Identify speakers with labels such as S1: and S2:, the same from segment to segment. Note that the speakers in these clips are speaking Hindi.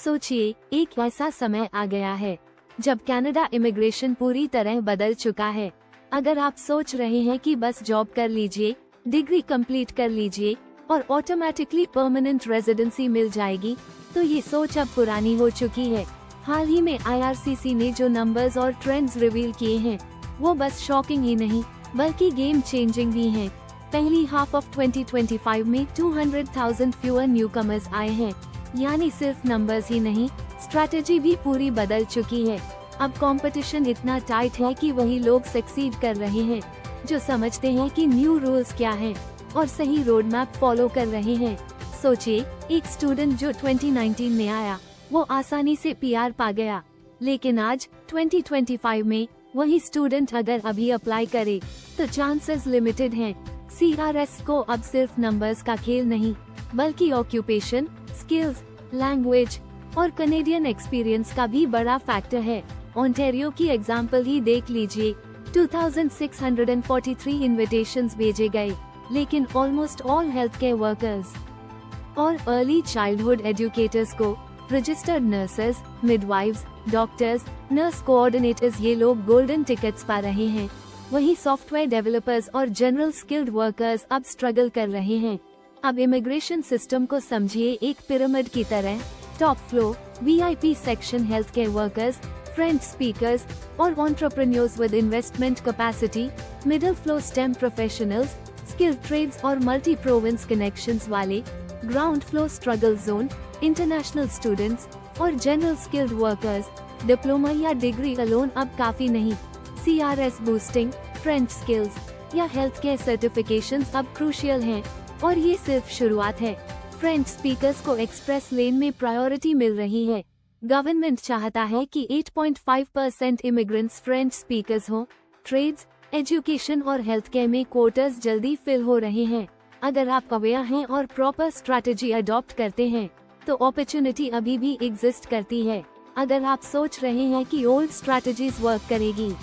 S1: सोचिए, एक ऐसा समय आ गया है जब कनाडा इमिग्रेशन पूरी तरह बदल चुका है। अगर आप सोच रहे हैं कि बस जॉब कर लीजिए, डिग्री कंप्लीट कर लीजिए और ऑटोमेटिकली परमानेंट रेजिडेंसी मिल जाएगी, तो ये सोच अब पुरानी हो चुकी है। हाल ही में IRCC ने जो नंबर्स और ट्रेंड्स रिवील किए हैं, वो बस शॉकिंग ही नहीं बल्कि गेम चेंजिंग भी हैं। पहली हाफ ऑफ 2025 में 200,000 फ्यूअर न्यूकमर्स आए हैं, यानी सिर्फ नंबर्स ही नहीं, स्ट्रैटेजी भी पूरी बदल चुकी है। अब कंपटीशन इतना टाइट है कि वही लोग सक्सीड कर रहे हैं जो समझते हैं कि न्यू रूल्स क्या हैं और सही रोड मैप फॉलो कर रहे हैं। सोचिए, एक स्टूडेंट जो 2019 में आया, वो आसानी से PR पा गया, लेकिन आज 2025 में वही स्टूडेंट अगर अभी अप्लाई करे तो चांसेस लिमिटेड हैं। CRS को अब सिर्फ नंबर्स का खेल नहीं बल्कि ऑक्यूपेशन, स्किल्स, लैंग्वेज और कनेडियन एक्सपीरियंस का भी बड़ा फैक्टर है। ओंटारियो की एग्जाम्पल ही देख लीजिए। 2643 इन्विटेशंस भेजे गए, लेकिन almost all health care workers और अर्ली चाइल्डहुड एजुकेटर्स को, registered nurses, midwives, doctors, nurse coordinators, ये लोग गोल्डन टिकट्स पा रहे हैं। वहीं सॉफ्टवेयर डेवलपर्स और जनरल स्किल्ड वर्कर्स अब स्ट्रगल कर रहे हैं। अब इमिग्रेशन सिस्टम को समझिए एक पिरामिड की तरह। Top floor VIP section health care workers, French speakers और entrepreneurs with investment capacity. Middle floor STEM professionals, skilled trades और मल्टी प्रोविंस कनेक्शंस वाले। Ground floor struggle zone, international students और जनरल स्किल्ड वर्कर्स। डिप्लोमा या डिग्री अलोन अब काफी नहीं, CRS बूस्टिंग, फ्रेंच स्किल्स या हेल्थ केयर सर्टिफिकेशंस अब क्रूशियल हैं, और ये सिर्फ शुरुआत है। फ्रेंच स्पीकर्स को एक्सप्रेस लेन में प्रायोरिटी मिल रही है। गवर्नमेंट चाहता है कि 8.5% इमिग्रेंट्स फ्रेंच स्पीकर्स हों। ट्रेड्स, एजुकेशन और हेल्थ केयर में क्वार्टर्स जल्दी फिल हो रहे हैं। अगर आप अवेयर हैं और प्रॉपर स्ट्रैटेजी अडॉप्ट करते हैं, तो अपॉर्चुनिटी अभी भी एग्जिस्ट करती है। अगर आप सोच रहे हैं कि ओल्ड स्ट्रैटेजीज वर्क करेगी,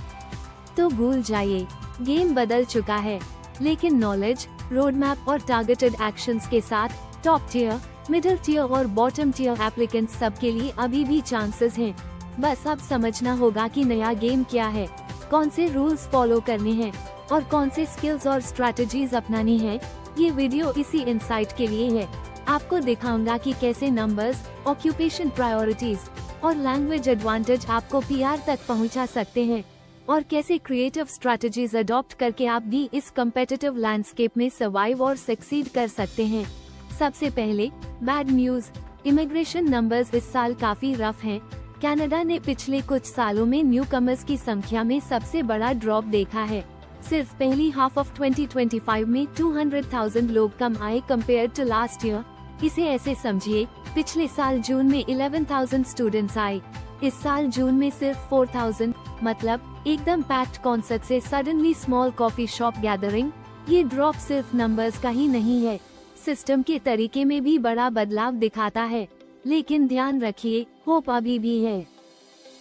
S1: तो भूल जाइए, गेम बदल चुका है। लेकिन नॉलेज, रोड मैप और टारगेटेड एक्शंस के साथ टॉप टियर, मिडिल टियर और बॉटम टियर एप्लीकेंट्स सबके लिए अभी भी चांसेस हैं। बस अब समझना होगा कि नया गेम क्या है, कौन से रूल्स फॉलो करने हैं और कौन से स्किल्स और स्ट्रैटेजीज अपनानी है। ये वीडियो इसी इंसाइट के लिए है। आपको दिखाऊंगा कि कैसे नंबर्स, ऑक्यूपेशन प्रायोरिटीज और लैंग्वेज एडवांटेज आपको PR तक पहुंचा सकते हैं, और कैसे क्रिएटिव स्ट्रैटेजीज अडॉप्ट करके आप भी इस कम्पिटिटिव लैंडस्केप में सर्वाइव और सक्सीड कर सकते हैं। सबसे पहले बैड न्यूज, इमिग्रेशन नंबर्स इस साल काफी रफ हैं। कनाडा ने पिछले कुछ सालों में न्यूकमर्स की संख्या में सबसे बड़ा ड्रॉप देखा है। सिर्फ पहली हाफ ऑफ 2025 में 200,000 लोग कम आए कंपेयर टू लास्ट ईयर। इसे ऐसे समझिए, पिछले साल जून में 11,000 स्टूडेंट्स आए, इस साल जून में सिर्फ 4,000। मतलब एकदम पैक्ड कॉन्सर्ट से suddenly small coffee shop gathering. ये ड्रॉप सिर्फ नंबर्स का ही नहीं है, सिस्टम के तरीके में भी बड़ा बदलाव दिखाता है। लेकिन ध्यान रखिए, होप अभी भी है।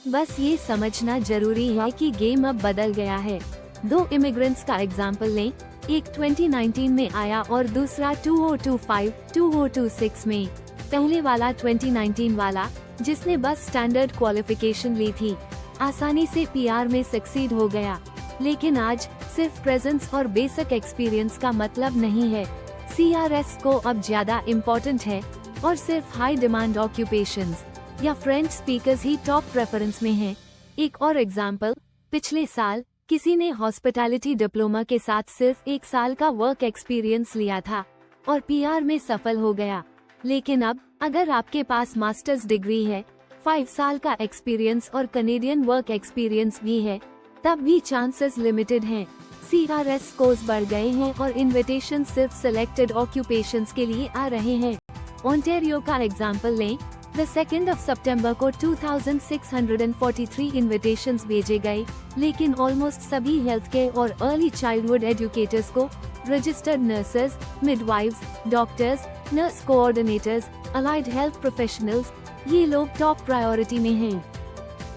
S1: बस ये समझना जरूरी है कि गेम अब बदल गया है। दो इमिग्रेंट्स का एग्जाम्पल लें, एक 2019 में आया और दूसरा 2025-2026 में। पहले वाला 2019 वाला, जिसने बस स्टैंडर्ड क्वालिफिकेशन ली थी, आसानी से PR में सक्सीड हो गया। लेकिन आज सिर्फ प्रेजेंस और बेसिक एक्सपीरियंस का मतलब नहीं है। CRS को अब ज्यादा इम्पोर्टेंट है, और सिर्फ हाई डिमांड ऑक्यूपेशंस या फ्रेंच स्पीकर्स ही टॉप प्रेफरेंस में हैं। एक और एग्जाम्पल, पिछले साल किसी ने हॉस्पिटैलिटी डिप्लोमा के साथ सिर्फ 1 साल का वर्क एक्सपीरियंस लिया था और PR में सफल हो गया। लेकिन अब अगर आपके पास मास्टर्स डिग्री है, 5 साल का एक्सपीरियंस और कनेडियन वर्क एक्सपीरियंस भी है, तब भी चांसेस लिमिटेड हैं। CRS स्कोर्स बढ़ गए हैं और इन्विटेशन सिर्फ सिलेक्टेड ऑक्यूपेशंस के लिए आ रहे हैं। ओंटारियो का एग्जाम्पल लें, द 2 सितंबर को 2643 इन्विटेशंस भेजे गए, लेकिन ऑलमोस्ट सभी हेल्थ केयर और अर्ली चाइल्डहुड एजुकेटर्स को, registered nurses, midwives, doctors, nurse coordinators, allied health professionals, ये लोग टॉप प्रायोरिटी में हैं।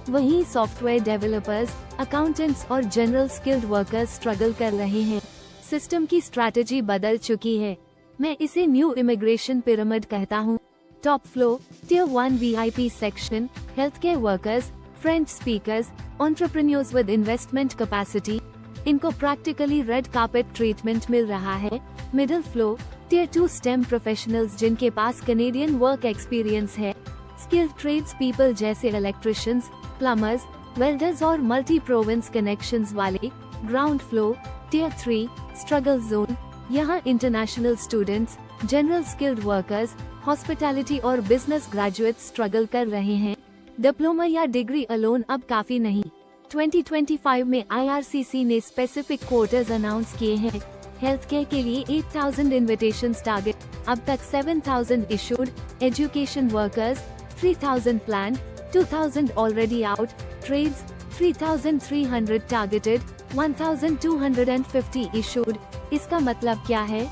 S1: वहीं सॉफ्टवेयर डेवलपर्स, अकाउंटेंट्स और जनरल स्किल्ड वर्कर्स स्ट्रगल कर रहे हैं। सिस्टम की स्ट्रैटेजी बदल चुकी है। मैं इसे न्यू इमिग्रेशन पिरामिड कहता हूँ। Top floor, Tier 1 VIP section, health care workers, French speakers, entrepreneurs with investment capacity, इनको प्रैक्टिकली रेड कार्पेट ट्रीटमेंट मिल रहा है। Middle floor, Tier 2 STEM professionals जिनके पास कैनेडियन वर्क एक्सपीरियंस है, स्किल्ड ट्रेड्स पीपल जैसे इलेक्ट्रिशियंस, प्लम्बर्स, वेल्डर्स और मल्टी प्रोविंस कनेक्शंस वाले। Ground floor, Tier 3 struggle zone, यहाँ international students, general skilled workers, hospitality और बिजनेस ग्रेजुएट्स स्ट्रगल कर रहे हैं। डिप्लोमा या डिग्री अलोन अब काफी नहीं। 2025 में IRCC ने स्पेसिफिक क्वार्टर्स अनाउंस किए हैं। हेल्थ केयर के लिए 8,000 इन्विटेशंस टारगेट, अब तक 7,000 issued. Education workers 3,000 plan, 2,000 already out. Trades 3,300 targeted, 1,250 issued. इसका मतलब क्या है?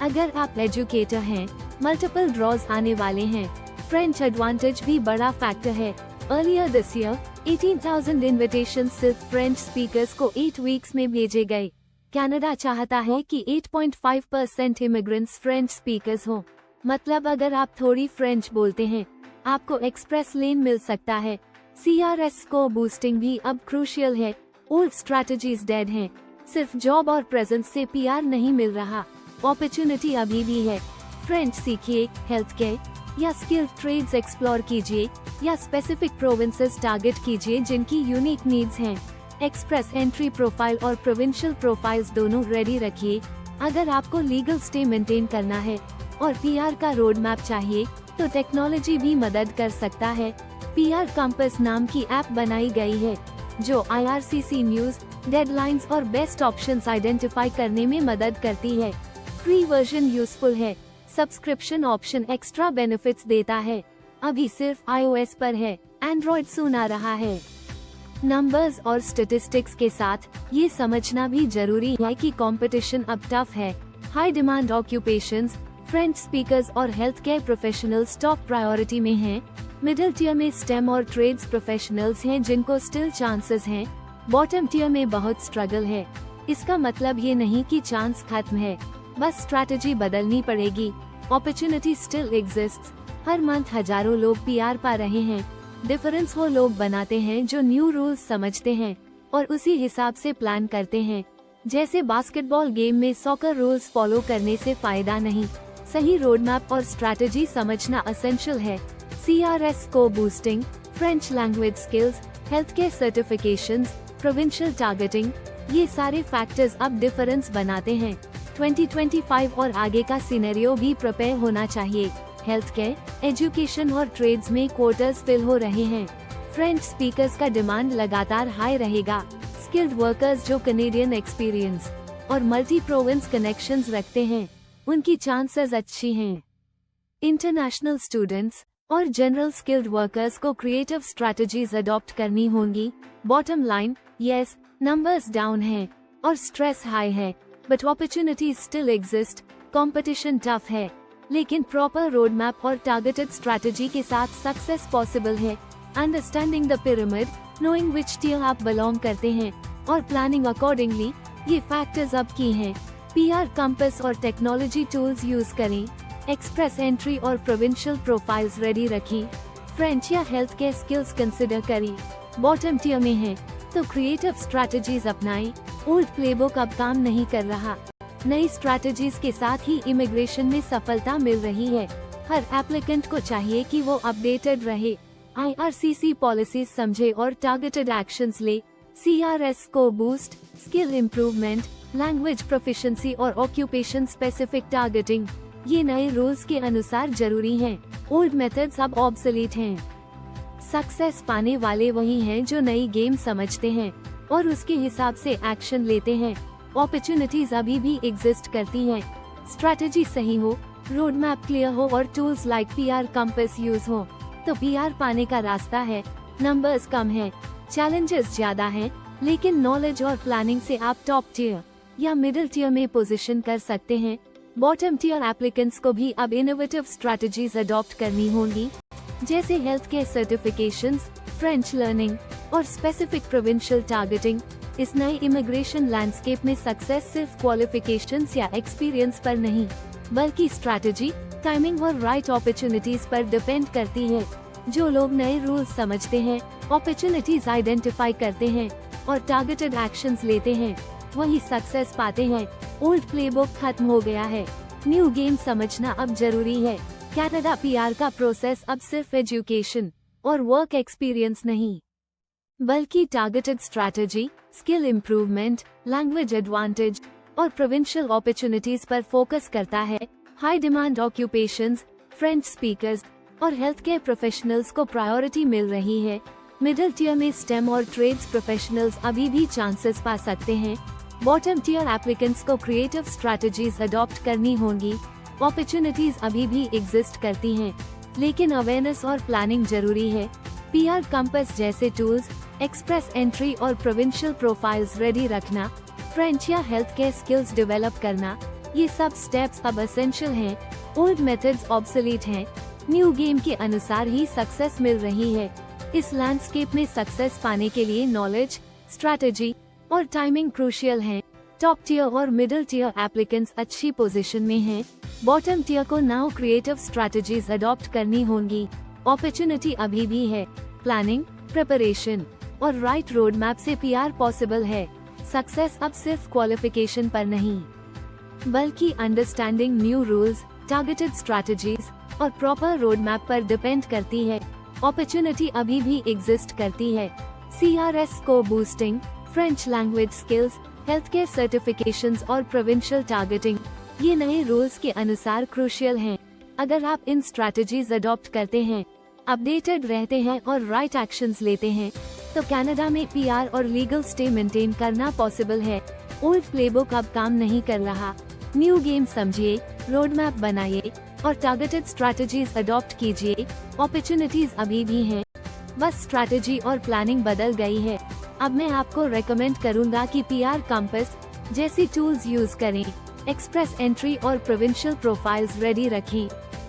S1: अगर आप एजुकेटर हैं, मल्टीपल ड्रॉज आने वाले हैं। फ्रेंच एडवांटेज भी बड़ा फैक्टर है। अर्लियर दिस ईयर 18,000 इन्विटेशंस सिर्फ फ्रेंच स्पीकर्स को 8 वीक्स में भेजे गए। कनाडा चाहता है कि 8.5% इमिग्रेंट्स फ्रेंच स्पीकर्स हों। मतलब अगर आप थोड़ी फ्रेंच बोलते हैं, आपको एक्सप्रेस लेन मिल सकता है। CRS को बूस्टिंग भी अब क्रूशियल है। ओल्ड स्ट्रैटेजीज डेड हैं। सिर्फ जॉब और प्रेजेंस से PR नहीं मिल रहा, अपॉर्चुनिटी अभी भी है। फ्रेंच सीखिए, हेल्थ केयर या स्किल्ड ट्रेड्स एक्सप्लोर कीजिए, या स्पेसिफिक प्रोविंसेस टारगेट कीजिए जिनकी यूनिक नीड्स हैं। एक्सप्रेस एंट्री प्रोफाइल और प्रोविंशियल प्रोफाइल्स दोनों रेडी रखिए। अगर आपको लीगल स्टे मेंटेन करना है और PR का रोड मैप चाहिए, तो टेक्नोलॉजी भी मदद कर सकता है। PR कंपास नाम की ऐप बनाई गई है, जो IRCC न्यूज, डेडलाइंस और बेस्ट ऑप्शंस आइडेंटिफाई करने में मदद करती है। फ्री वर्जन यूजफुल है, सब्सक्रिप्शन ऑप्शन एक्स्ट्रा बेनिफिट्स देता है। अभी सिर्फ iOS पर है, एंड्रॉइड सून आ रहा है। नंबर्स और स्टेटिस्टिक्स के साथ ये समझना भी जरूरी है कि कंपटीशन अब टफ है। High demand occupations, French speakers और health care professionals top priority में हैं। मिडिल टियर में STEM और ट्रेड्स प्रोफेशनल्स हैं जिनको स्टिल चांसेस हैं। बॉटम टियर में बहुत स्ट्रगल है। इसका मतलब ये नहीं कि चांस खत्म है, बस स्ट्रैटेजी बदलनी पड़ेगी। Opportunity still exists. हर मंथ हजारों लोग PR पा रहे हैं। डिफरेंस वो लोग बनाते हैं जो न्यू रूल्स समझते हैं और उसी हिसाब से प्लान करते हैं। जैसे बास्केटबॉल गेम में सॉकर रूल्स फॉलो करने से फायदा नहीं, सही रोड मैप और स्ट्रैटेजी समझना एसेंशियल है। CRS को boosting, French language skills, health care certifications, provincial targeting, ये सारे फैक्टर्स अब डिफरेंस बनाते हैं। 2025 और आगे का सिनेरियो भी प्रिपेयर होना चाहिए। हेल्थ केयर, एजुकेशन और ट्रेड्स में क्वार्टर्स फिल हो रहे हैं। फ्रेंच स्पीकर्स का डिमांड लगातार हाई रहेगा। स्किल्ड वर्कर्स जो कैनेडियन एक्सपीरियंस और मल्टी प्रोविंस कनेक्शंस रखते हैं, उनकी चांसेस अच्छी हैं। इंटरनेशनल स्टूडेंट्स और जनरल स्किल्ड वर्कर्स को क्रिएटिव स्ट्रैटेजीज अडॉप्ट करनी होंगी। Bottom line, yes, numbers down हैं और स्ट्रेस हाई है, but opportunities still exist. Competition tough है, लेकिन प्रॉपर रोड मैप और टारगेटेड स्ट्रैटेजी के साथ सक्सेस पॉसिबल है। Understanding the pyramid, knowing which tier आप बिलोंग करते हैं और प्लानिंग अकॉर्डिंगली, ये फैक्टर्स अब की हैं। PR कंपास और टेक्नोलॉजी टूल्स यूज करें। एक्सप्रेस एंट्री और प्रोविंशियल प्रोफाइल्स रेडी रखें। फ्रेंच या हेल्थ केयर स्किल्स कंसिडर करें। बॉटम टियर में है तो क्रिएटिव स्ट्रैटेजीज अपनाएं। ओल्ड प्लेबुक अब काम नहीं कर रहा। नई स्ट्रैटेजीज के साथ ही इमिग्रेशन में सफलता मिल रही है। हर एप्लीकेंट को चाहिए कि वो अपडेटेड रहे, IRCC पॉलिसीज समझे और टारगेटेड एक्शंस ले। CRS को boost, skill improvement, language proficiency और ऑक्यूपेशन स्पेसिफिक टारगेटिंग, ये नए रूल्स के अनुसार जरूरी हैं। ओल्ड मेथड्स अब ऑब्सोलीट हैं। सक्सेस पाने वाले वही हैं जो नई गेम समझते हैं और उसके हिसाब से एक्शन लेते हैं। अपॉर्चुनिटीज अभी भी एग्जिस्ट करती हैं। स्ट्रैटेजी सही हो, रोड मैप क्लियर हो और tools like PR compass use हो, तो PR पाने का रास्ता है। नंबर्स कम है, चैलेंजेस ज्यादा हैं, लेकिन नॉलेज और प्लानिंग से आप टॉप टियर या मिडिल टियर में पोजीशन कर सकते हैं। बॉटम टियर एप्लीकेंट्स को भी अब इनोवेटिव स्ट्रैटेजीज अडॉप्ट करनी होंगी, जैसे health care certifications, French learning और स्पेसिफिक प्रोविंशियल टारगेटिंग। इस नए इमिग्रेशन लैंडस्केप में सक्सेस सिर्फ क्वालिफिकेशंस या एक्सपीरियंस पर नहीं, बल्कि स्ट्रैटेजी, टाइमिंग और राइट अपॉर्चुनिटीज पर डिपेंड करती है। जो लोग नए रूल्स समझते हैं, अपॉर्चुनिटीज आइडेंटिफाई करते हैं और टारगेटेड एक्शंस लेते हैं, वही सक्सेस पाते हैं। ओल्ड प्लेबुक खत्म हो गया है, न्यू गेम समझना अब जरूरी है। कनाडा पीआर का प्रोसेस अब सिर्फ एजुकेशन और वर्क एक्सपीरियंस नहीं, बल्कि targeted strategy, skill improvement, language advantage और प्रोविंशियल अपॉर्चुनिटीज पर फोकस करता है। High demand occupations, French speakers और हेल्थ केयर प्रोफेशनल्स को प्रायोरिटी मिल रही है। मिडिल टियर में स्टेम और ट्रेड्स प्रोफेशनल्स अभी भी चांसेस पा सकते हैं। बॉटम टियर एप्लीकेंट्स को क्रिएटिव स्ट्रैटेजीज अडॉप्ट करनी होंगी। अपॉर्चुनिटीज अभी भी एग्जिस्ट करती हैं, लेकिन अवेयरनेस और प्लानिंग जरूरी है। पीआर कंपास जैसे टूल्स, एक्सप्रेस एंट्री और प्रोविंशियल प्रोफाइल्स रेडी रखना, फ्रेंच या हेल्थ केयर स्किल्स डेवलप करना, ये सब स्टेप्स अब एसेंशियल हैं। ओल्ड मेथड्स ऑब्सोलीट हैं, न्यू गेम के अनुसार ही सक्सेस मिल रही है। इस लैंडस्केप में सक्सेस पाने के लिए नॉलेज, स्ट्रैटेजी और टाइमिंग क्रूशियल हैं। टॉप टियर और मिडिल टियर एप्लीकेंट्स अच्छी पोजीशन में हैं। बॉटम टियर को नाउ क्रिएटिव स्ट्रैटेजीज अडॉप्ट करनी होंगी। अपॉर्चुनिटी अभी भी है, प्लानिंग, प्रिपरेशन और राइट रोड मैप से पीआर पॉसिबल है। सक्सेस अब सिर्फ क्वालिफिकेशन पर नहीं, बल्कि understanding new rules, targeted strategies और प्रॉपर रोड मैप पर डिपेंड करती है। अपॉर्चुनिटी अभी भी एग्जिस्ट करती है। CRS को boosting, French language skills, health care certifications और प्रोविंशियल टारगेटिंग, ये नए रूल्स के अनुसार क्रूशियल हैं। अगर आप इन स्ट्रैटेजीज अडॉप्ट करते हैं, अपडेटेड रहते हैं और राइट एक्शंस लेते हैं, तो कनाडा में पीआर और लीगल स्टे मेंटेन करना पॉसिबल है। ओल्ड प्लेबुक अब काम नहीं कर रहा, न्यू गेम समझिए, रोड मैप बनाइए और टारगेटेड स्ट्रैटेजीज अडॉप्ट कीजिए। अपॉर्चुनिटीज अभी भी हैं, बस स्ट्रैटेजी और प्लानिंग बदल गई है। अब मैं आपको रेकमेंड करूंगा कि पीआर कंपास जैसी टूल्स यूज करें, एक्सप्रेस एंट्री और प्रोविंशियल प्रोफाइल्स रेडी रखें।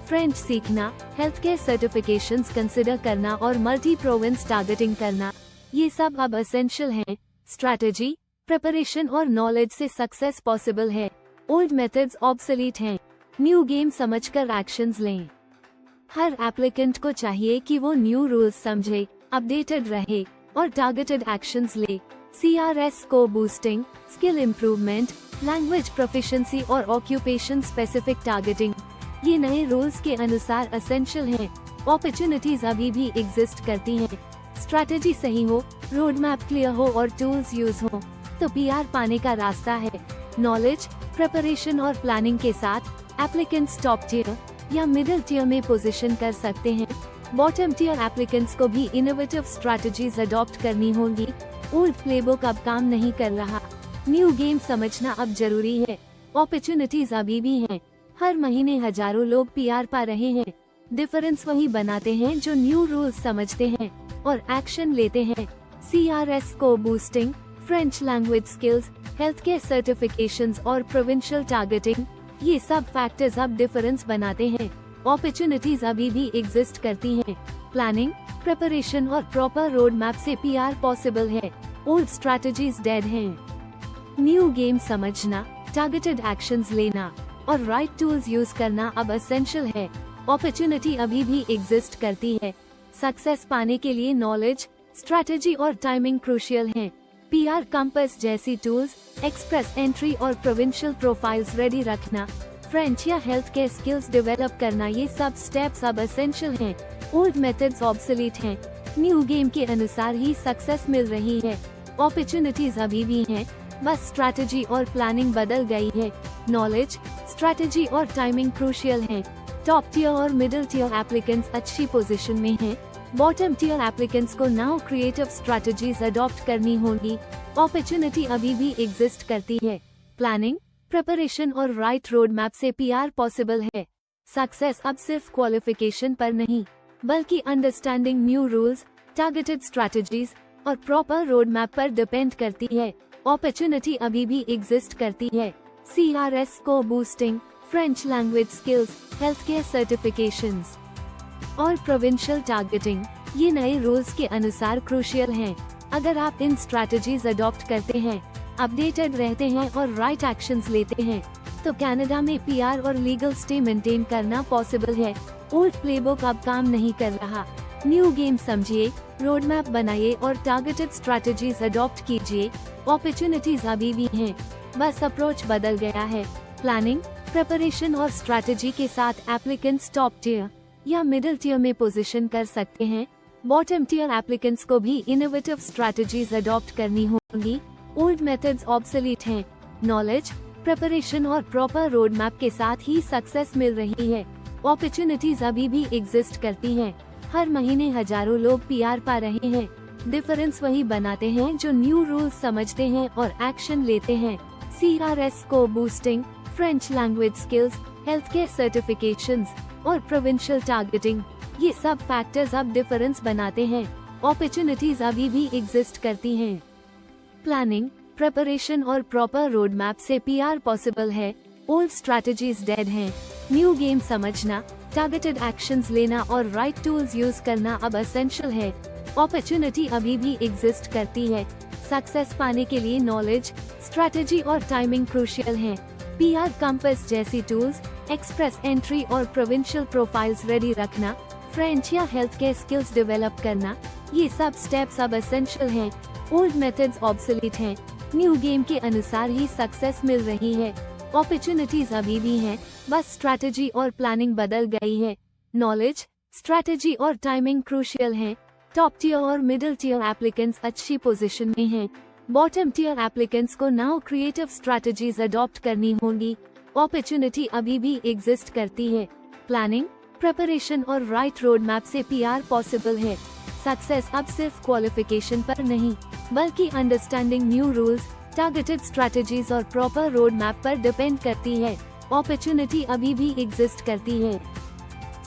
S1: फ्रेंच सीखना, हेल्थ केयर सर्टिफिकेशंस कंसिडर करना और मल्टी प्रोविंस टारगेटिंग करना, ये सब अब एसेंशियल हैं। स्ट्रैटेजी, प्रिपरेशन और नॉलेज से सक्सेस पॉसिबल है। ओल्ड मेथड्स ऑब्सोलीट हैं, न्यू गेम समझकर एक्शंस लें। हर एप्लीकेंट को चाहिए कि वो न्यू रूल्स समझे, अपडेटेड रहे और टारगेटेड एक्शंस ले। CRS को boosting, skill improvement, language proficiency और ऑक्यूपेशन स्पेसिफिक टारगेटिंग, ये नए रूल्स के अनुसार एसेंशियल हैं। अपॉर्चुनिटीज अभी भी एग्जिस्ट करती हैं। स्ट्रैटेजी सही हो, रोड मैप क्लियर हो और टूल्स यूज हो, तो पीआर पाने का रास्ता है। नॉलेज, प्रिपरेशन और प्लानिंग के साथ एप्लीकेंट्स टॉप टियर या मिडिल टियर में पोजीशन कर सकते हैं। बॉटम टियर एप्लीकेंट्स को भी इनोवेटिव स्ट्रैटेजीज अडॉप्ट करनी होंगी। ओल्ड प्लेबुक अब काम नहीं कर रहा, न्यू गेम समझना अब जरूरी है। अपॉर्चुनिटीज अभी भी हैं, हर महीने हजारों लोग पीआर पा रहे हैं। डिफरेंस वही बनाते हैं जो न्यू रूल्स समझते हैं और एक्शन लेते हैं। CRS को boosting, French language skills, health care certifications और प्रोविंशियल टारगेटिंग, ये सब फैक्टर्स अब डिफरेंस बनाते हैं। अपॉर्चुनिटीज अभी भी एग्जिस्ट करती हैं। प्लानिंग, प्रिपरेशन और प्रॉपर रोड मैप से पीआर पॉसिबल है। ओल्ड स्ट्रैटेजीज डेड हैं, न्यू गेम समझना, टारगेटेड एक्शंस लेना और राइट टूल्स यूज करना अब एसेंशियल है। अपॉर्चुनिटी अभी भी एग्जिस्ट करती है। सक्सेस पाने के लिए नॉलेज, स्ट्रैटेजी और टाइमिंग क्रूशियल हैं। पीआर कंपास जैसी टूल्स, एक्सप्रेस एंट्री और प्रोविंशियल प्रोफाइल्स रेडी रखना, फ्रेंच या हेल्थ केयर स्किल्स डेवलप करना, ये सब स्टेप्स अब एसेंशियल हैं। ओल्ड मेथड्स ऑब्सोलीट हैं, न्यू गेम के अनुसार ही सक्सेस मिल रही है। अपॉर्चुनिटीज अभी भी हैं, बस स्ट्रैटेजी और प्लानिंग बदल गई है। नॉलेज, स्ट्रैटेजी और टाइमिंग क्रूशियल हैं। टॉप टियर और मिडिल टियर एप्लीकेंट्स अच्छी पोजीशन में हैं। बॉटम टियर एप्लीकेंट्स को नाउ क्रिएटिव स्ट्रैटेजीज अडॉप्ट करनी होंगी। अपॉर्चुनिटी अभी भी एग्जिस्ट करती है। प्लानिंग, प्रिपरेशन और राइट रोड मैप से पीआर पॉसिबल है। सक्सेस अब सिर्फ क्वालिफिकेशन पर नहीं, बल्कि understanding new rules, targeted strategies और प्रॉपर रोड मैप पर डिपेंड करती है। अपॉर्चुनिटी अभी भी एग्जिस्ट करती है। CRS को boosting, French language skills, health care certifications और प्रोविंशियल टारगेटिंग, ये नए रूल्स के अनुसार क्रूशियल हैं। अगर आप इन स्ट्रैटेजीज अडॉप्ट करते हैं, अपडेटेड रहते हैं और राइट एक्शंस लेते हैं, तो कनाडा में पीआर और लीगल स्टे मेंटेन करना पॉसिबल है। ओल्ड प्लेबुक अब काम नहीं कर रहा। न्यू गेम समझिए, रोड मैप बनाइए और टारगेटेड स्ट्रैटेजीज अडॉप्ट कीजिए। अपॉर्चुनिटीज अभी भी हैं, बस अप्रोच बदल गया है। प्लानिंग, प्रिपरेशन और स्ट्रैटेजी के साथ एप्लीकेंट्स टॉप टियर या मिडिल टियर में पोजीशन कर सकते हैं। बॉटम टियर एप्लीकेंट्स को भी इनोवेटिव स्ट्रैटेजीज अडॉप्ट करनी होंगी। ओल्ड मेथड्स ऑब्सोलीट हैं। नॉलेज, प्रिपरेशन और प्रॉपर रोड मैप के साथ ही सक्सेस मिल रही है। अपॉर्चुनिटीज अभी भी एग्जिस्ट करती हैं। हर महीने हजारों लोग पीआर पा रहे हैं। डिफरेंस वही बनाते हैं जो न्यू रूल्स समझते हैं और एक्शन लेते हैं। CRS को boosting, French language skills, health care certifications और प्रोविंशियल टारगेटिंग, ये सब फैक्टर्स अब डिफरेंस बनाते हैं। अपॉर्चुनिटीज अभी भी एग्जिस्ट करती हैं। प्लानिंग, प्रिपरेशन और प्रॉपर रोड मैप से पीआर पॉसिबल है। ओल्ड स्ट्रैटेजीज डेड हैं। न्यू गेम समझना, टारगेटेड एक्शंस लेना और राइट टूल्स यूज करना अब एसेंशियल है। अपॉर्चुनिटी अभी भी एग्जिस्ट करती है। सक्सेस पाने के लिए नॉलेज, स्ट्रैटेजी और टाइमिंग क्रूशियल है। पीआर कंपास जैसी टूल्स, एक्सप्रेस एंट्री और प्रोविंशियल प्रोफाइल्स रेडी रखना, फ्रेंच या हेल्थ केयर स्किल्स डेवलप करना, ये सब स्टेप्स अब एसेंशियल हैं। ओल्ड मेथड्स ऑब्सोलीट हैं। न्यू गेम के अनुसार ही सक्सेस मिल रही है। अपॉर्चुनिटीज अभी भी हैं, बस स्ट्रैटेजी और प्लानिंग बदल गई है। नॉलेज, स्ट्रैटेजी और टाइमिंग क्रूशियल है। टॉप टियर और मिडिल टियर एप्लीकेंट्स अच्छी पोजीशन में हैं। बॉटम टियर एप्लीकेंट्स को नाउ क्रिएटिव स्ट्रैटेजीज अडॉप्ट करनी होंगी। अपॉर्चुनिटी अभी भी एग्जिस्ट करती है। प्लानिंग, प्रिपरेशन और राइट रोड मैप से पीआर पॉसिबल है। सक्सेस अब सिर्फ क्वालिफिकेशन पर नहीं, बल्कि understanding new rules, targeted strategies और प्रॉपर रोड मैप पर डिपेंड करती है। अपॉर्चुनिटी अभी भी एग्जिस्ट करती है।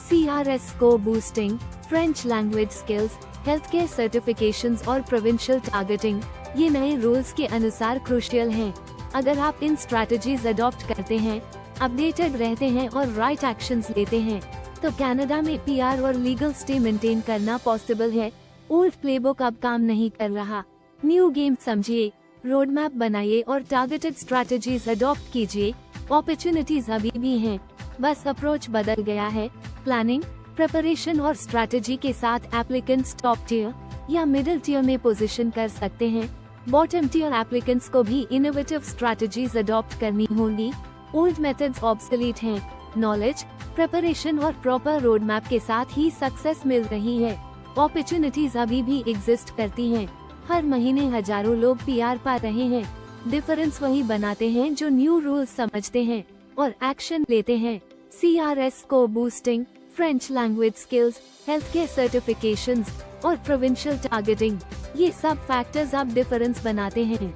S1: CRS को boosting, French language skills, health care certifications और प्रोविंशियल टारगेटिंग, ये नए रूल्स के अनुसार क्रूशियल हैं। अगर आप इन स्ट्रैटेजीज अडॉप्ट करते हैं, अपडेटेड रहते हैं और राइट एक्शंस लेते हैं, तो कनाडा में पीआर और लीगल स्टे मेंटेन करना पॉसिबल है। ओल्ड प्लेबुक अब काम नहीं कर रहा। न्यू गेम समझिए, रोड मैप बनाइए और टारगेटेड स्ट्रैटेजीज अडॉप्ट कीजिए। अपॉर्चुनिटीज अभी भी हैं, बस अप्रोच बदल गया है। प्लानिंग, प्रिपरेशन और स्ट्रैटेजी के साथ एप्लीकेंट्स टॉप टियर या मिडिल टियर में पोजीशन कर सकते हैं। बॉटम टियर एप्लीकेंट्स को भी इनोवेटिव स्ट्रैटेजीज अडॉप्ट करनी होंगी। ओल्ड मेथड्स ऑब्सोलीट हैं। नॉलेज, प्रिपरेशन और प्रॉपर रोड मैप के साथ ही सक्सेस मिल रही है। अपॉर्चुनिटीज अभी भी एग्जिस्ट करती हैं। हर महीने हजारों लोग पीआर पा रहे हैं। डिफरेंस वही बनाते हैं जो न्यू रूल्स समझते हैं और एक्शन लेते हैं। CRS को boosting, French language skills, health care certifications और प्रोविंशियल टारगेटिंग, ये सब फैक्टर्स अब डिफरेंस बनाते हैं।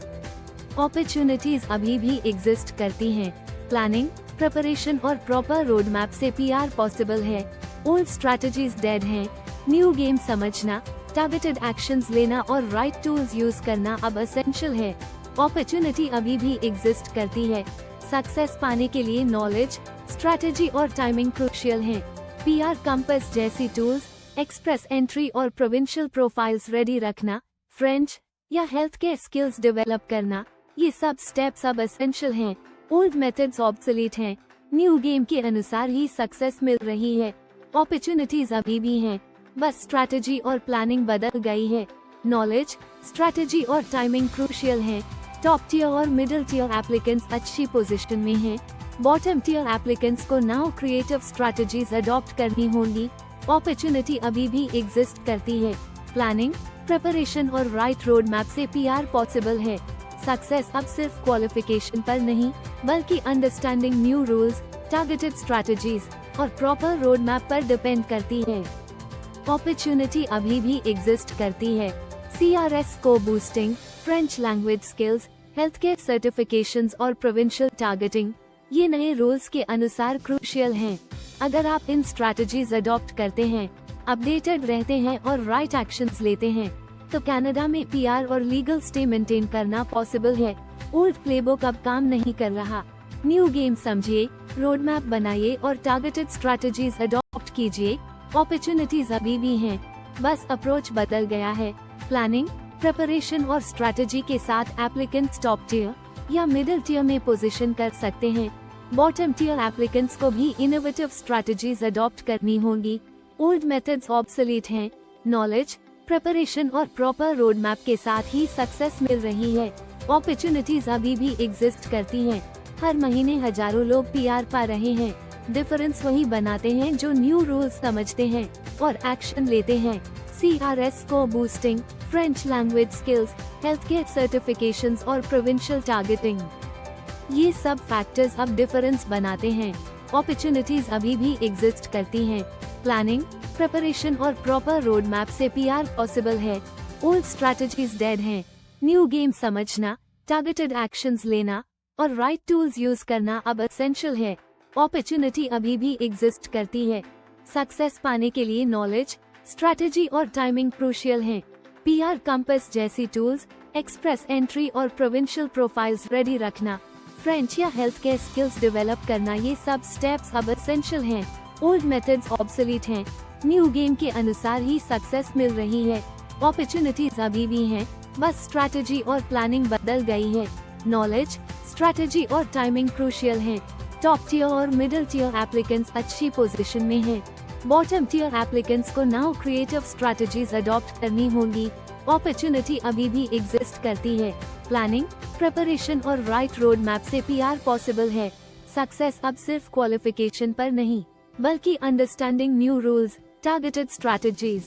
S1: अपॉर्चुनिटीज अभी भी एग्जिस्ट करती हैं। प्लानिंग, प्रिपरेशन और प्रॉपर रोड मैप से पीआर पॉसिबल है। ओल्ड स्ट्रैटेजीज डेड हैं। न्यू गेम समझना, टारगेटेड एक्शंस लेना और राइट टूल्स यूज करना अब एसेंशियल है। अपॉर्चुनिटी अभी भी एग्जिस्ट करती है। सक्सेस पाने के लिए नॉलेज, स्ट्रैटेजी और टाइमिंग क्रूशियल है। पीआर कंपास जैसी टूल्स, एक्सप्रेस एंट्री और प्रोविंशियल प्रोफाइल्स रेडी रखना, फ्रेंच या हेल्थ केयर स्किल्स डेवलप करना, ये सब स्टेप्स अब एसेंशियल हैं। ओल्ड मेथड्स ऑब्सोलीट हैं। न्यू गेम के अनुसार ही सक्सेस मिल रही है। अपॉर्चुनिटीज अभी भी हैं, बस स्ट्रैटेजी और प्लानिंग बदल गई है। नॉलेज, स्ट्रैटेजी और टाइमिंग क्रूशियल है। टॉप टियर और मिडिल टियर एप्लीकेंट्स अच्छी पोजीशन में हैं। बॉटम टियर एप्लीकेंट्स को नाउ क्रिएटिव स्ट्रैटेजीज अडॉप्ट करनी होंगी। अपॉर्चुनिटी अभी भी एग्जिस्ट करती है। प्लानिंग, प्रिपरेशन और राइट रोड मैप से पीआर पॉसिबल है। सक्सेस अब सिर्फ क्वालिफिकेशन पर नहीं, बल्कि understanding new rules, targeted strategies और प्रॉपर रोड मैप पर डिपेंड करती है। अपॉर्चुनिटी अभी भी एग्जिस्ट करती है। CRS को boosting, French language skills, health care certifications और प्रोविंशियल टारगेटिंग, ये नए रूल्स के अनुसार क्रूशियल हैं। अगर आप इन स्ट्रैटेजीज अडॉप्ट करते हैं, अपडेटेड रहते हैं और राइट एक्शंस लेते हैं, तो कनाडा में पीआर और लीगल स्टे मेंटेन करना पॉसिबल है। ओल्ड प्लेबुक अब काम नहीं कर रहा। न्यू गेम समझिए, रोड मैप बनाइए और टारगेटेड स्ट्रैटेजीज अडॉप्ट कीजिए। अपॉर्चुनिटीज अभी भी हैं, बस अप्रोच बदल गया है। प्लानिंग, प्रिपरेशन और स्ट्रैटेजी के साथ एप्लीकेंट्स टॉप टियर या मिडिल टियर में पोजीशन कर सकते हैं। बॉटम टियर एप्लीकेंट्स को भी इनोवेटिव स्ट्रैटेजीज अडॉप्ट करनी होंगी। ओल्ड मेथड्स ऑब्सोलीट हैं। नॉलेज, प्रिपरेशन और प्रॉपर रोड मैप के साथ ही सक्सेस मिल रही है। अपॉर्चुनिटीज अभी भी एग्जिस्ट करती हैं। हर महीने हजारों लोग पीआर पा रहे हैं। डिफरेंस वही बनाते हैं जो न्यू रूल्स समझते हैं और एक्शन लेते हैं। CRS को boosting, French language skills, health care certifications और प्रोविंशियल टारगेटिंग, ये सब फैक्टर्स अब डिफरेंस बनाते हैं। अपॉर्चुनिटीज अभी भी एग्जिस्ट करती हैं। प्लानिंग, प्रिपरेशन और प्रॉपर रोड मैप से पीआर पॉसिबल है। ओल्ड स्ट्रैटेजीज डेड हैं। न्यू गेम समझना, टारगेटेड एक्शंस लेना और राइट टूल्स यूज करना अब एसेंशियल है। अपॉर्चुनिटी अभी भी एग्जिस्ट करती है। सक्सेस पाने के लिए नॉलेज, स्ट्रैटेजी और टाइमिंग क्रूशियल हैं। पीआर कंपास जैसी टूल्स, एक्सप्रेस एंट्री और प्रोविंशियल प्रोफाइल्स रेडी रखना, फ्रेंच या हेल्थ केयर स्किल्स डेवलप करना, ये सब स्टेप्स अब एसेंशियल हैं। ओल्ड मेथड्स ऑब्सोलीट हैं। न्यू गेम के अनुसार ही सक्सेस मिल रही है। अपॉर्चुनिटीज अभी भी हैं, बस स्ट्रैटेजी और प्लानिंग बदल गई है। नॉलेज, स्ट्रैटेजी और टाइमिंग क्रूशियल हैं। टॉप टियर और मिडिल टियर एप्लीकेंट्स अच्छी पोजीशन में हैं। बॉटम टियर एप्लीकेंट्स को नाउ क्रिएटिव स्ट्रैटेजीज अडॉप्ट करनी होंगी। अपॉर्चुनिटी अभी भी एग्जिस्ट करती है। प्लानिंग, प्रिपरेशन और राइट रोड मैप से पीआर पॉसिबल है। सक्सेस अब सिर्फ क्वालिफिकेशन पर नहीं, बल्कि understanding new rules, targeted strategies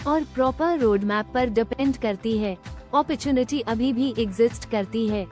S1: और प्रॉपर रोड मैप पर डिपेंड करती है। अपॉर्चुनिटी अभी भी एग्जिस्ट करती है।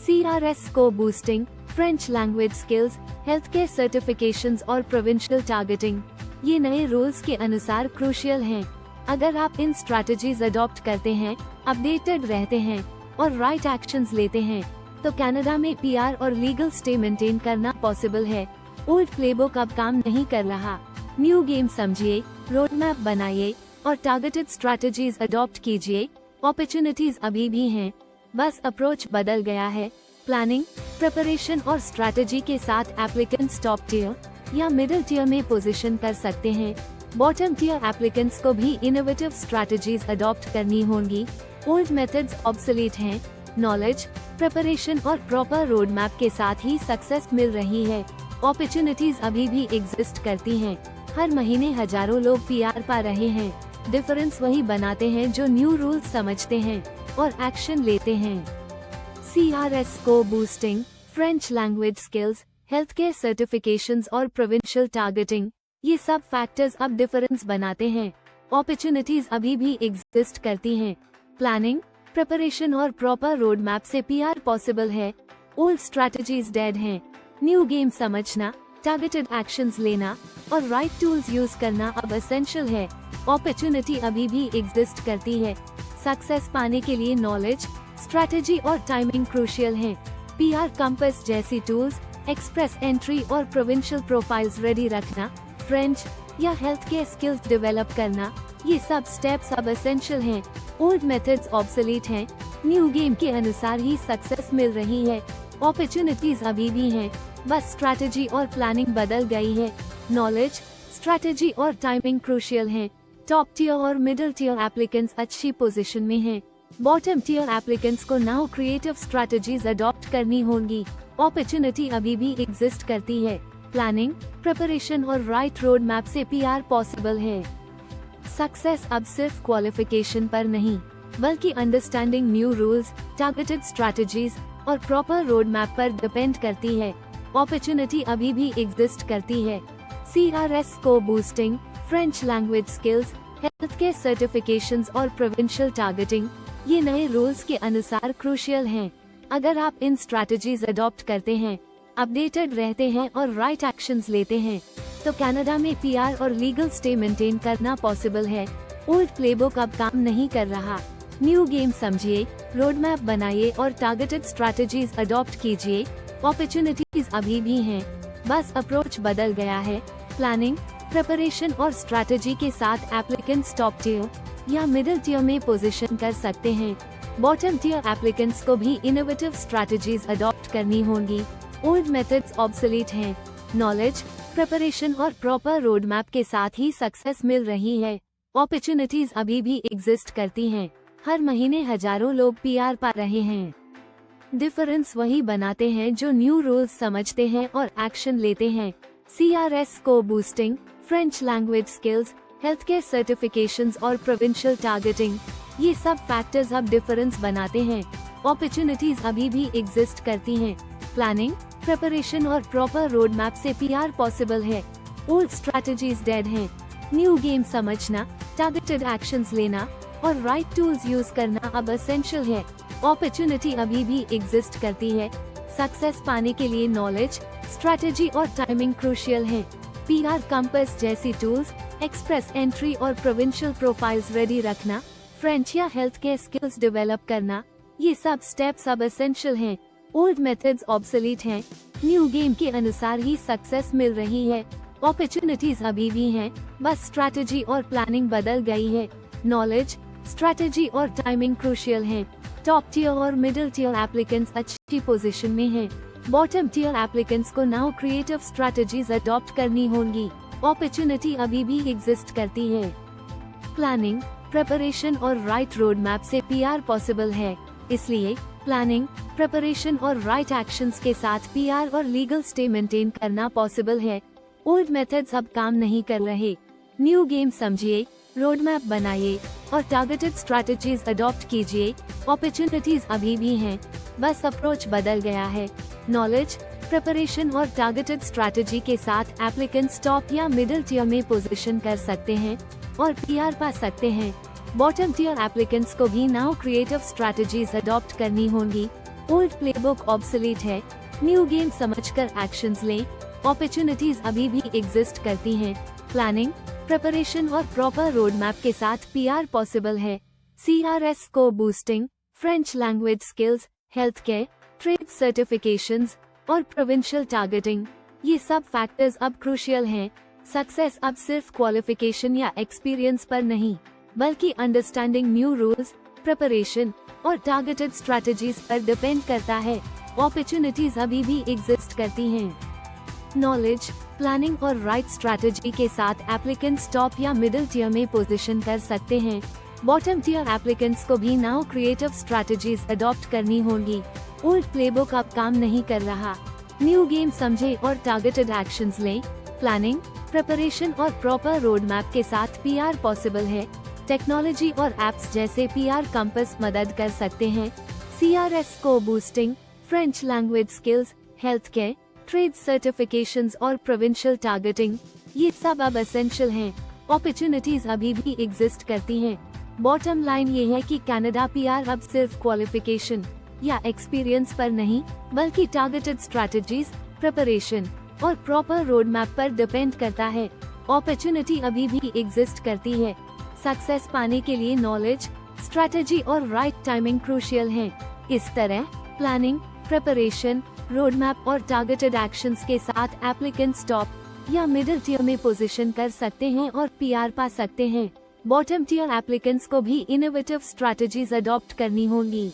S1: CRS को boosting, French language skills, health care certifications और प्रोविंशियल टारगेटिंग, ये नए रूल्स के अनुसार क्रूशियल हैं। अगर आप इन स्ट्रैटेजीज अडॉप्ट करते हैं, अपडेटेड रहते हैं और राइट एक्शंस लेते हैं, तो कनाडा में पीआर और लीगल स्टे मेंटेन करना पॉसिबल है। ओल्ड प्लेबुक अब काम नहीं कर रहा। न्यू गेम समझिए, रोड मैप बनाइए और टारगेटेड स्ट्रैटेजीज अडॉप्ट कीजिए। अपॉर्चुनिटीज अभी भी हैं, बस अप्रोच बदल गया है। प्लानिंग, प्रिपरेशन और स्ट्रैटेजी के साथ एप्लीकेंट्स टॉप टियर या मिडिल टियर में पोजीशन कर सकते हैं। बॉटम टियर एप्लीकेंट्स को भी इनोवेटिव स्ट्रैटेजीज अडॉप्ट करनी होंगी। ओल्ड मेथड्स ऑब्सोलीट हैं। नॉलेज, प्रिपरेशन और प्रॉपर रोड मैप के साथ ही सक्सेस मिल रही है। अपॉर्चुनिटीज अभी भी एग्जिस्ट करती हैं। हर महीने हजारों लोग पीआर पा रहे हैं। डिफरेंस वही बनाते हैं जो न्यू रूल्स समझते हैं और एक्शन लेते हैं। CRS को boosting, French language skills, health care certifications और प्रोविंशियल टारगेटिंग, ये सब फैक्टर्स अब डिफरेंस बनाते हैं। अपॉर्चुनिटीज अभी भी एग्जिस्ट करती हैं। प्लानिंग, प्रिपरेशन और प्रॉपर रोड मैप से पीआर पॉसिबल है। ओल्ड स्ट्रैटेजीज डेड हैं। न्यू गेम समझना, टारगेटेड एक्शंस लेना और राइट टूल्स यूज करना अब एसेंशियल है। अपॉर्चुनिटी अभी भी एग्जिस्ट करती है। सक्सेस पाने के लिए नॉलेज, स्ट्रैटेजी और टाइमिंग क्रूशियल हैं। पीआर कंपास जैसी टूल्स, एक्सप्रेस एंट्री और प्रोविंशियल प्रोफाइल्स रेडी रखना, फ्रेंच या हेल्थ केयर स्किल्स डेवलप करना, ये सब स्टेप्स अब एसेंशियल हैं। ओल्ड मेथड्स ऑब्सोलीट हैं। न्यू गेम के अनुसार ही सक्सेस मिल रही है। अपॉर्चुनिटीज अभी भी हैं, बस स्ट्रैटेजी और प्लानिंग बदल गई है। नॉलेज, स्ट्रैटेजी और टाइमिंग क्रूशियल हैं। टॉप टियर और मिडिल टियर एप्लीकेंट्स अच्छी पोजीशन में हैं। बॉटम टियर एप्लीकेंट्स को नाउ क्रिएटिव स्ट्रैटेजीज अडॉप्ट करनी होंगी। अपॉर्चुनिटी अभी भी एग्जिस्ट करती है। प्लानिंग, प्रिपरेशन और राइट रोड मैप से पीआर पॉसिबल है। सक्सेस अब सिर्फ क्वालिफिकेशन पर नहीं, बल्कि understanding new rules, targeted strategies और प्रॉपर रोड मैप पर डिपेंड करती है। अपॉर्चुनिटी अभी भी एग्जिस्ट करती है। CRS को boosting, French language skills, health care certifications और प्रोविंशियल टारगेटिंग, ये नए रूल्स के अनुसार क्रूशियल हैं। अगर आप इन स्ट्रैटेजीज अडॉप्ट करते हैं, अपडेटेड रहते हैं और राइट एक्शंस लेते हैं, तो कनाडा में पीआर और लीगल स्टे मेंटेन करना पॉसिबल है। ओल्ड प्लेबुक अब काम नहीं कर रहा। न्यू गेम समझिए, रोड मैप बनाइए और टारगेटेड स्ट्रैटेजीज अडॉप्ट कीजिए। अपॉर्चुनिटीज अभी भी हैं, बस अप्रोच बदल गया है। प्लानिंग, प्रिपरेशन और स्ट्रैटेजी के साथ एप्लीकेंट्स टॉप टियर या मिडिल टियर में पोजीशन कर सकते हैं। बॉटम टियर एप्लीकेंट्स को भी इनोवेटिव स्ट्रैटेजीज अडॉप्ट करनी होंगी। ओल्ड मेथड्स ऑब्सोलीट हैं। नॉलेज, प्रिपरेशन और प्रॉपर रोड मैप के साथ ही सक्सेस मिल रही है। अपॉर्चुनिटीज अभी भी एग्जिस्ट करती हैं। हर महीने हजारों लोग पीआर पा रहे हैं। डिफरेंस वही बनाते हैं जो न्यू रूल्स समझते हैं और एक्शन लेते हैं। CRS score boosting, French language skills, health care certifications और प्रोविंशियल टारगेटिंग, ये सब फैक्टर्स अब डिफरेंस बनाते हैं। अपॉर्चुनिटीज अभी भी एग्जिस्ट करती हैं। प्लानिंग, प्रिपरेशन और प्रॉपर रोड मैप से PR पॉसिबल है। ओल्ड स्ट्रैटेजीज डेड हैं। न्यू गेम समझना, टारगेटेड एक्शंस लेना और राइट टूल्स यूज करना अब एसेंशियल है। अपॉर्चुनिटी अभी भी एग्जिस्ट करती है। सक्सेस पाने के लिए नॉलेज, स्ट्रैटेजी और टाइमिंग क्रूशियल है। PR कंपास जैसी टूल्स, एक्सप्रेस एंट्री और प्रोविंशियल प्रोफाइल्स रेडी रखना, फ्रेंच या हेल्थ केयर स्किल्स डेवलप करना, ये सब स्टेप्स अब एसेंशियल हैं। ओल्ड मेथड्स ऑब्सोलीट हैं। न्यू गेम के अनुसार ही सक्सेस मिल रही है। अपॉर्चुनिटीज अभी भी हैं, बस स्ट्रैटेजी और प्लानिंग बदल गई है। नॉलेज, स्ट्रैटेजी और टाइमिंग क्रूशियल हैं। टॉप टियर और मिडिल टियर एप्लीकेंट्स अच्छी पोजीशन में हैं। बॉटम टियर एप्लीकेंट्स को नाउ क्रिएटिव स्ट्रैटेजीज अडॉप्ट करनी होंगी। अपॉर्चुनिटी अभी भी एग्जिस्ट करती है। प्लानिंग, प्रिपरेशन और राइट रोड मैप से PR पॉसिबल है। इसलिए प्लानिंग, प्रिपरेशन और राइट एक्शंस के साथ PR और लीगल स्टे मेंटेन करना पॉसिबल है। ओल्ड मेथड्स अब काम नहीं कर रहे। न्यू गेम समझिए, रोड मैप बनाइए और टारगेटेड स्ट्रैटेजीज अडॉप्ट कीजिए। अपॉर्चुनिटीज अभी भी हैं, बस अप्रोच बदल गया है। नॉलेज, प्रिपरेशन और टारगेटेड स्ट्रैटेजी के साथ एप्लीकेंट्स टॉप या मिडिल टियर में पोजीशन कर सकते हैं और PR पा सकते हैं। बॉटम टियर एप्लीकेंट्स को भी नाउ क्रिएटिव स्ट्रैटेजीज अडॉप्ट करनी होंगी। ओल्ड प्लेबुक ऑब्सोलीट है। न्यू गेम समझकर एक्शंस लें। अपॉर्चुनिटीज अभी भी एग्जिस्ट करती हैं। प्लानिंग, प्रिपरेशन और प्रॉपर रोड मैप के साथ PR पॉसिबल है। CRS score boosting, French language skills, health care, trade certifications और प्रोविंशियल टारगेटिंग, ये सब फैक्टर्स अब क्रूशियल हैं। सक्सेस अब सिर्फ क्वालिफिकेशन या एक्सपीरियंस पर नहीं, बल्कि अंडरस्टैंडिंग न्यू रूल्स, प्रिपरेशन और टारगेटेड स्ट्रैटेजीज पर डिपेंड करता है। अपॉर्चुनिटीज अभी भी एग्जिस्ट करती हैं। नॉलेज, प्लानिंग और राइट स्ट्रैटेजी के साथ एप्लीकेंट्स टॉप या मिडिल टियर में पोजीशन कर सकते हैं। बॉटम टियर एप्लीकेंट्स को भी नाउ क्रिएटिव स्ट्रैटेजीज अडॉप्ट करनी होंगी। ओल्ड प्लेबुक अब काम नहीं कर रहा। न्यू गेम समझे और टारगेटेड एक्शंस लें। प्लानिंग, प्रिपरेशन और प्रॉपर रोड मैप के साथ PR पॉसिबल है। टेक्नोलॉजी और एप्स जैसे PR कंपास मदद कर सकते हैं। CRS score boosting, French language skills, health care, trade certifications और प्रोविंशियल टारगेटिंग, ये सब अब एसेंशियल हैं। अपॉर्चुनिटीज अभी भी एग्जिस्ट करती हैं। बॉटम लाइन ये है कि कनाडा PR अब सिर्फ क्वालिफिकेशन या एक्सपीरियंस पर नहीं, बल्कि टारगेटेड स्ट्रैटेजीज, प्रिपरेशन और प्रॉपर रोड मैप पर डिपेंड करता है। अपॉर्चुनिटी अभी भी एग्जिस्ट करती है। सक्सेस पाने के लिए नॉलेज, स्ट्रैटेजी और राइट टाइमिंग क्रूशियल हैं। इस तरह प्लानिंग, प्रिपरेशन, रोड मैप और टारगेटेड एक्शंस के साथ एप्लीकेंट्स टॉप या मिडिल टियर में पोजीशन कर सकते हैं और PR पा सकते हैं। बॉटम टियर एप्लीकेंट्स को भी इनोवेटिव स्ट्रैटेजीज अडॉप्ट करनी होंगी।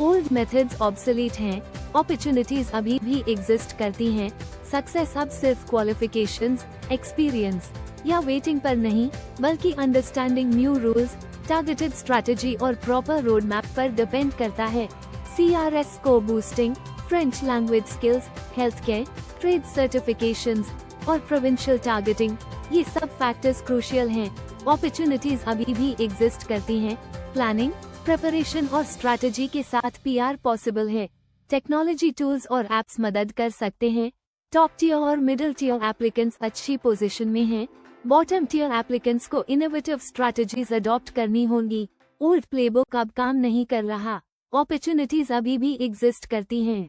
S1: ओल्ड मेथड्स ऑब्सोलीट हैं। अपॉर्चुनिटीज अभी भी एग्जिस्ट करती हैं। सक्सेस अब सिर्फ क्वालिफिकेशंस, एक्सपीरियंस या वेटिंग पर नहीं, बल्कि understanding new rules, targeted strategy और प्रॉपर रोड मैप पर डिपेंड करता है। CRS score boosting, French language skills, health care, trade certifications और प्रोविंशियल टारगेटिंग, ये सब फैक्टर्स क्रूशियल हैं। अपॉर्चुनिटीज अभी भी एग्जिस्ट करती हैं। प्लानिंग, प्रिपरेशन और स्ट्रैटेजी के साथ PR पॉसिबल है। टेक्नोलॉजी टूल्स और एप्स मदद कर सकते हैं। टॉप टियर और मिडिल टियर एप्लीकेंट्स अच्छी पोजीशन में हैं। बॉटम टियर एप्लीकेंट्स को इनोवेटिव स्ट्रैटेजीज अडॉप्ट करनी होंगी। ओल्ड प्लेबुक अब काम नहीं कर रहा। अपॉर्चुनिटीज अभी भी एग्जिस्ट करती हैं।